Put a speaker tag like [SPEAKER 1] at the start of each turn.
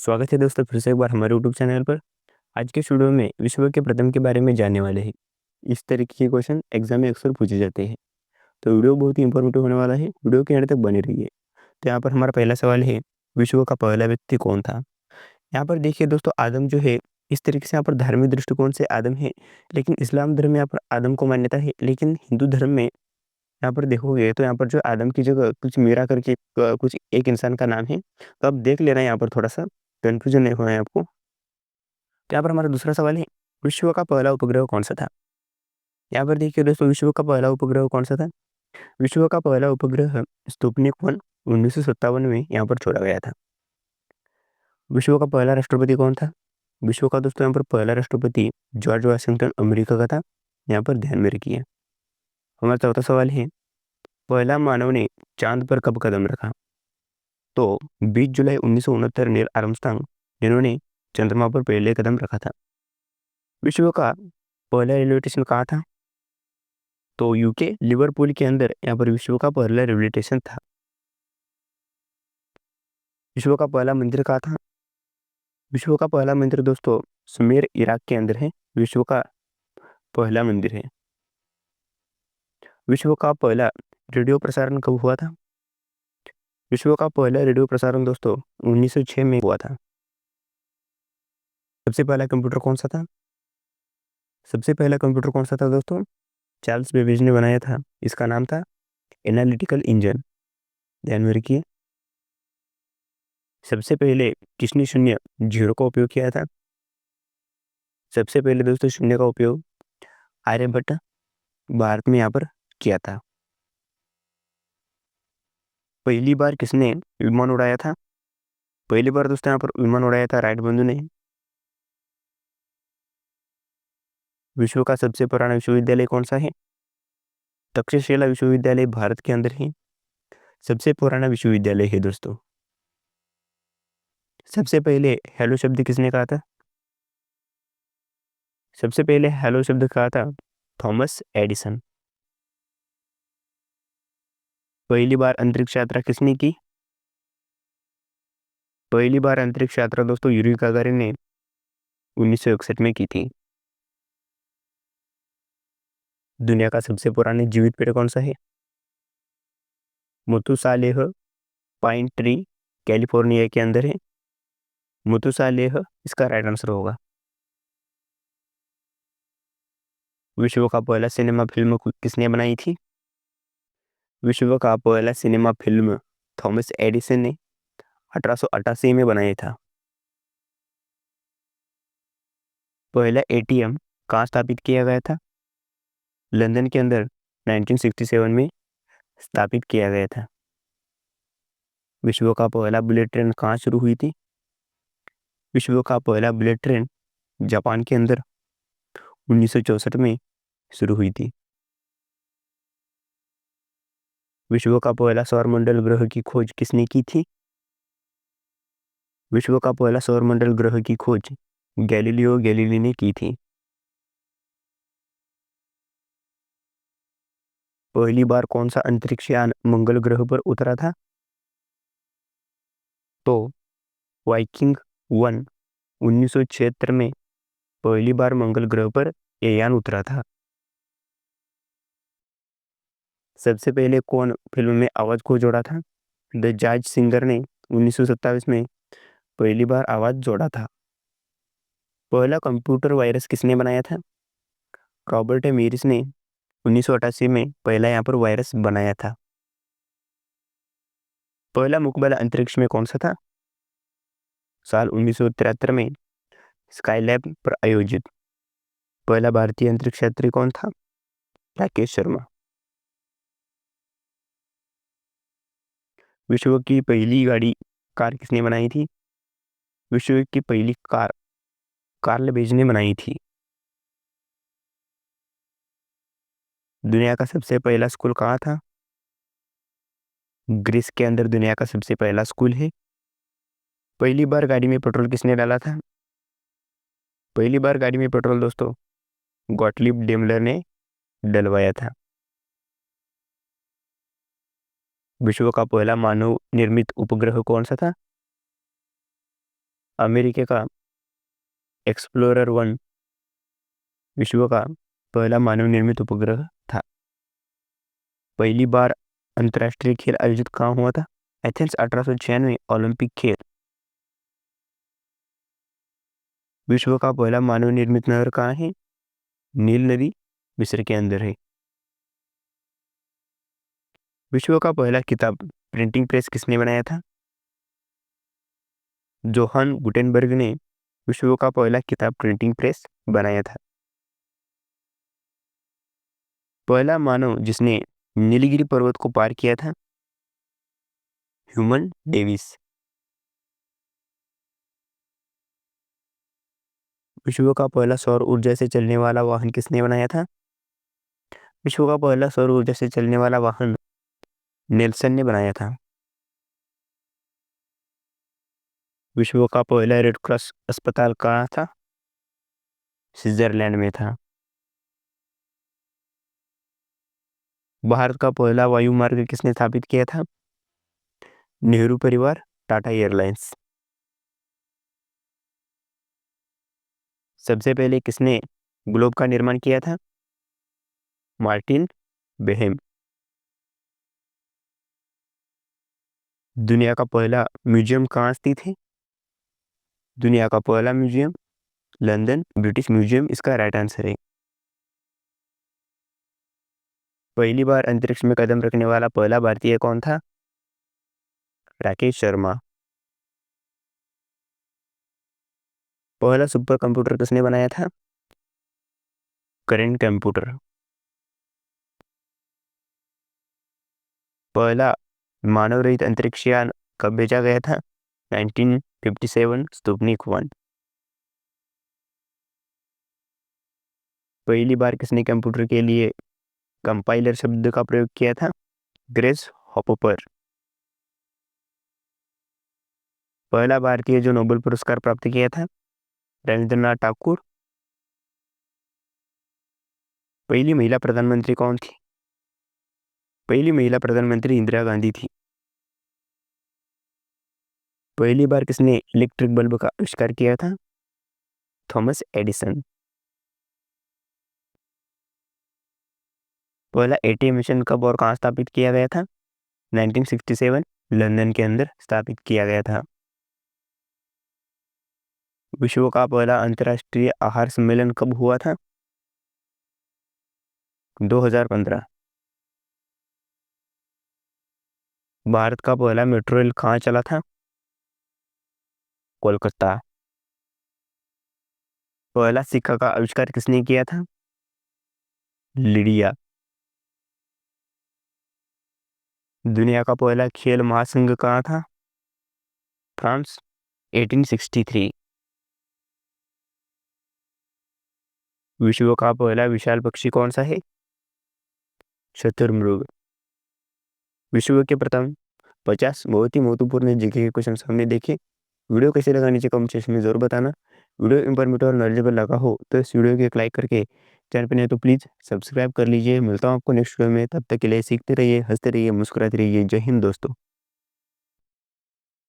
[SPEAKER 1] स्वागत है दोस्तों फिर से एक बार हमारे यूट्यूब चैनल पर। आज के इस वीडियो में विश्व के प्रथम के बारे में जानने वाले हैं। इस तरीके के क्वेश्चन एग्जाम में अक्सर पूछे जाते हैं, तो वीडियो बहुत ही इंफॉर्मेटिव होने वाला है। वीडियो के अंत तक बने रहिए। तो यहाँ पर हमारा पहला सवाल है, विश्व का पहला व्यक्ति कौन था? यहाँ पर देखिए दोस्तों, आदम जो है, इस तरीके से यहाँ पर धार्मिक दृष्टिकोण से आदम है, लेकिन इस्लाम धर्म में यहाँ पर आदम को मान्यता है। लेकिन हिंदू धर्म में यहाँ पर देखोगे तो यहाँ पर जो आदम की जगह कुछ मीरा करके कुछ एक इंसान का नाम है। तो आप देख लेना, यहाँ पर थोड़ा सा कंफ्यूजन नहीं होना है आपको। तो यहाँ पर हमारा दूसरा सवाल है, विश्व का पहला उपग्रह कौन सा था? यहाँ पर देखिए दोस्तों, विश्व का पहला उपग्रह कौन सा था? विश्व का पहला उपग्रह स्पुतनिक 1 1957 में यहाँ पर छोड़ा गया था। विश्व का पहला राष्ट्रपति कौन था? विश्व का दोस्तों यहाँ पर पहला राष्ट्रपति जॉर्ज वाशिंगटन अमेरिका का था। यहाँ पर ध्यान में रखिए। हमारा चौथा सवाल है, पहला मानव ने चांद पर कब कदम रखा? तो 20 जुलाई 1969 नील आर्मस्ट्रांग, जिन्होंने चंद्रमा पर पहले कदम रखा था। विश्व का पहला रेलवे स्टेशन कहाँ था? तो यूके लिवरपूल के अंदर यहाँ पर विश्व का पहला रेलवे स्टेशन था। विश्व का पहला मंदिर कहाँ था? विश्व का पहला मंदिर दोस्तों सुमेर इराक के अंदर है। विश्व का पहला मंदिर है। विश्व का पहला रेडियो प्रसारण कब हुआ था? विश्व का पहला रेडियो प्रसारण दोस्तों 1906 में हुआ था। सबसे पहला कंप्यूटर कौन सा था? सबसे पहला कंप्यूटर कौन सा था दोस्तों? चार्ल्स बेबेज ने बनाया था। इसका नाम था एनालिटिकल इंजन। ध्यान में रखिए। सबसे पहले किसने शून्य जीरो का उपयोग किया था? सबसे पहले दोस्तों शून्य का उपयोग आर्यभट्ट भारत में यहाँ पर किया था। पहली बार किसने विमान उड़ाया था? पहली बार दोस्तों यहाँ पर विमान उड़ाया था राइट बंधु ने। विश्व का सबसे पुराना विश्वविद्यालय कौन सा है? तक्षशिला विश्वविद्यालय भारत के अंदर है। सबसे पुराना विश्वविद्यालय है दोस्तों। सबसे पहले हेलो शब्द किसने कहा था? सबसे पहले हेलो शब्द कहा था थॉमस एडिसन। पहली बार अंतरिक्ष यात्रा किसने की? पहली बार अंतरिक्ष यात्रा दोस्तों यूरी गागारिन ने 1961 में की थी। दुनिया का सबसे पुराना जीवित पेड़ कौन सा है? मुतुसालेह पाइन ट्री कैलिफोर्निया के अंदर है। मुतुसालेह इसका राइट आंसर होगा। विश्व का पहला सिनेमा फिल्म किसने बनाई थी? विश्व का पहला सिनेमा फिल्म थॉमस एडिसन ने 1888 में बनाया था। पहला एटीएम कहाँ स्थापित किया गया था? लंदन के अंदर 1967 में स्थापित किया गया था। विश्व का पहला बुलेट ट्रेन कहाँ शुरू हुई थी? विश्व का पहला बुलेट ट्रेन जापान के अंदर 1964 में शुरू हुई थी। विश्व का पहला सौरमंडल ग्रह की खोज किसने की थी? विश्व का पहला सौरमंडल ग्रह की खोज गैलीलियो गैलीली ने की थी। पहली बार कौन सा अंतरिक्ष यान मंगल ग्रह पर उतरा था? तो वाइकिंग 1 1976 में पहली बार मंगल ग्रह पर यह यान उतरा था। सबसे पहले कौन फिल्म में आवाज को जोड़ा था? द जॉर्ज सिंगर ने 1927 में पहली बार आवाज जोड़ा था। पहला कंप्यूटर वायरस किसने बनाया था? रॉबर्ट मीरिस ने 1988 में पहला यहाँ पर वायरस बनाया था। पहला मुकबला अंतरिक्ष में कौन सा था? साल 1973 में स्काईलैब पर आयोजित। पहला भारतीय अंतरिक्ष यात्री कौन था? राकेश शर्मा। विश्व की पहली गाड़ी कार किसने बनाई थी? विश्व की पहली कार कार्ल बेज ने बनाई थी। दुनिया का सबसे पहला स्कूल कहाँ था? ग्रीस के अंदर दुनिया का सबसे पहला स्कूल है। पहली बार गाड़ी में पेट्रोल किसने डाला था? पहली बार गाड़ी में पेट्रोल दोस्तों गॉटलिब डेमलर ने डलवाया था। विश्व का पहला मानव निर्मित उपग्रह कौन सा था? अमेरिका का एक्सप्लोरर 1 विश्व का पहला मानव निर्मित उपग्रह था। पहली बार अंतर्राष्ट्रीय खेल आयोजित कहाँ हुआ था? एथेंस 1896 ओलंपिक खेल। विश्व का पहला मानव निर्मित नहर कहाँ है? नील नदी मिस्र के अंदर है। विश्व का पहला किताब प्रिंटिंग प्रेस किसने बनाया था? जोहान गुटेनबर्ग ने विश्व का पहला किताब प्रिंटिंग प्रेस बनाया था। पहला मानव जिसने नीलगिरी पर्वत को पार किया था? Human Davis. विश्व का पहला सौर ऊर्जा से चलने वाला वाहन किसने बनाया था? विश्व का पहला सौर ऊर्जा से चलने वाला वाहन नेल्सन ने बनाया था। विश्व का पहला रेड क्रॉस अस्पताल कहाँ था? स्विट्जरलैंड में था। भारत का पहला वायुमार्ग किसने स्थापित किया था? नेहरू परिवार, टाटा एयरलाइंस। सबसे पहले किसने ग्लोब का निर्माण किया था? मार्टिन बेहेम। दुनिया का पहला म्यूजियम कहाँ स्थित है? दुनिया का पहला म्यूजियम लंदन ब्रिटिश म्यूजियम इसका राइट आंसर है। पहली बार अंतरिक्ष में कदम रखने वाला पहला भारतीय कौन था? राकेश शर्मा। पहला सुपर कंप्यूटर किसने बनाया था? Current computer. पहला मानव रहित अंतरिक्ष यान कब भेजा गया था? 1957 स्पुतनिक 1। पहली बार किसने कंप्यूटर के लिए कंपाइलर शब्द का प्रयोग किया था? Grace hopper. पहला भारतीय जो नोबेल पुरस्कार प्राप्त किया था? रविंद्रनाथ ठाकुर। पहली महिला प्रधानमंत्री कौन थी? पहली महिला प्रधानमंत्री इंदिरा गांधी थी। पहली बार किसने इलेक्ट्रिक बल्ब का आविष्कार किया था? Thomas Edison. पहला एटीएम मिशन कब और कहाँ स्थापित किया गया था? 1967 लंदन के अंदर स्थापित किया गया था। विश्व का पहला अंतर्राष्ट्रीय आहार सम्मेलन कब हुआ था? 2015। भारत का पहला मेट्रो रेल कहाँ चला था? कोलकाता। पहला सिक्का का आविष्कार किसने किया था? लिडिया। दुनिया का पहला खेल महासंघ कहाँ था? फ्रांस 1863। विश्व का पहला विशाल पक्षी कौन सा है? शतुरमुर्ग। विश्व के प्रथम 50 बहुत ही महत्वपूर्ण जीके के क्वेश्चन हमने देखे। वीडियो कैसे लगा नीचे कमेंट सेक्शन में जरूर बताना। वीडियो इंफॉर्मेटिव और नॉलेजेबल लगा हो तो इस वीडियो को एक लाइक करके चैनल पर नहीं तो प्लीज़ सब्सक्राइब कर लीजिए। मिलता हूँ आपको नेक्स्ट वीडियो में, तब तक के लिए सीखते रहिए, हंसते रहिए, मुस्कुराते रहिए। जय हिंद दोस्तों।